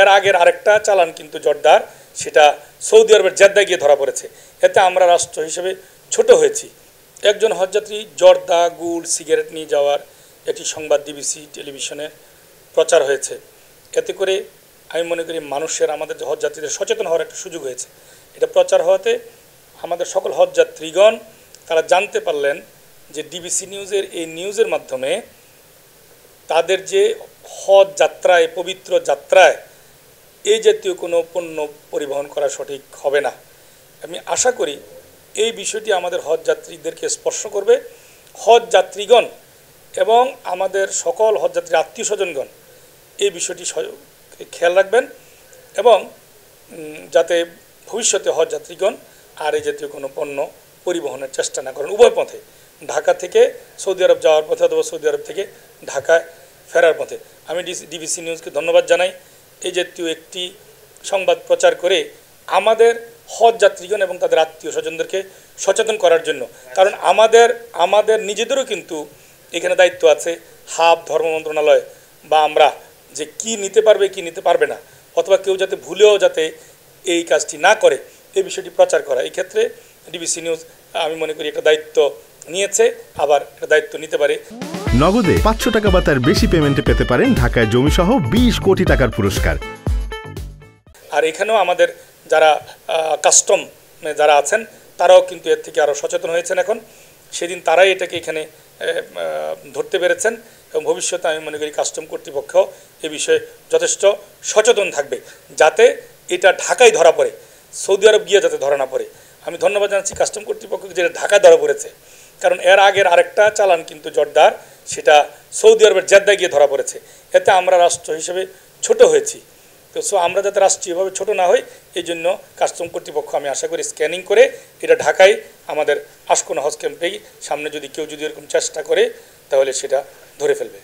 এর আগের আরেকটা চালান কিন্তু জর্দার, সেটা সৌদি আরবের জেদ্দায় গিয়ে ধরা পড়েছে। এতে আমরা রাষ্ট্র হিসেবে ছোট হয়েছি। একজন হজযাত্রী জর্দা, গুড়, সিগারেট নিয়ে যাওয়ার একটি সংবাদ ডিবিসি টেলিভিশনে প্রচার হয়েছে। এতে করে আমি মনে করি মানুষের, আমাদের হজযাত্রীদের সচেতন হওয়ার একটা সুযোগ হয়েছে। এটা প্রচার হওয়াতে আমাদের সকল হজযাত্রীগণ তারা জানতে পারলেন যে ডিবিসি নিউজের এই নিউজের মাধ্যমে তাদের যে হজ যাত্রায়, পবিত্র যাত্রায় এই জাতীয় কোনো পণ্য পরিবহন করা সঠিক হবে না। আমি আশা করি এই বিষয়টি আমাদের হজ যাত্রীদেরকে স্পর্শ করবে। হজ যাত্রীগণ এবং আমাদের সকল হজযাত্রীর আত্মীয় স্বজনগণ এই বিষয়টি খেয়াল রাখবেন এবং যাতে ভবিষ্যতে হজ যাত্রীগণ আর এই জাতীয় কোনো পণ্য পরিবহনের চেষ্টা না করেন উভয় পথে, ঢাকা থেকে সৌদি আরব যাওয়ার পথে অথবা সৌদি আরব থেকে ঢাকায় ফেরার পথে। আমি ডিবিসি নিউজকে ধন্যবাদ জানাই এই জাতীয় একটি সংবাদ প্রচার করে আমাদের হজ যাত্রীগণ এবং তাদের আত্মীয় স্বজনদেরকে সচেতন করার জন্য। কারণ আমাদের নিজেদেরও কিন্তু এখানে দায়িত্ব আছে, হাব ধর্ম মন্ত্রণালয় বা আমরা, যে কি নিতে পারবে কি নিতে পারবে না, অথবা কেউ যাতে ভুলেও যাতে এই কাজটি না করে এই বিষয়টি প্রচার করা। এই ক্ষেত্রে ডিবিসি নিউজ আমি মনে করি একটা দায়িত্ব নিয়েছে, আবার একটা দায়িত্ব নিতে পারে। নগদে 500 টাকা বা তার বেশি পেমেন্টে পেতে পারেন ঢাকায় জমিসহ 20 কোটি টাকার পুরস্কার। আর এখানেও আমাদের যারা কাস্টম যারা আছেন তারাও কিন্তু এর থেকে আরও সচেতন হয়েছেন। এখন সেদিন তারাই এটাকে এখানে ধরতে পেরেছেন এবং ভবিষ্যতে আমি মনে করি কাস্টম কর্তৃপক্ষ এ বিষয়ে যথেষ্ট সচেতন থাকবে যাতে এটা ঢাকায় ধরা পড়ে, সৌদি আরব গিয়ে যাতে ধরা না পড়ে। আমি ধন্যবাদ জানাচ্ছি কাস্টম কর্তৃপক্ষকে যেটা ঢাকায় ধরা পড়েছে, কারণ এর আগের আরেকটা চালান কিন্তু জর্দার, সেটা সৌদি আরবের জেদ্দায় গিয়ে ধরা পড়েছে। এতে আমরা রাষ্ট্র হিসেবে ছোট হয়েছি। তো আমরা যাতে রাষ্ট্রীয়ভাবে ছোট না হই এই জন্য কাস্টম কর্তৃপক্ষ আমি আশা করি স্ক্যানিং করে এটা ঢাকায় আমাদের আশকোনা হজ ক্যাম্পেই সামনে যদি কেউ যদি এরকম চেষ্টা করে তাহলে সেটা ধরে ফেলবে।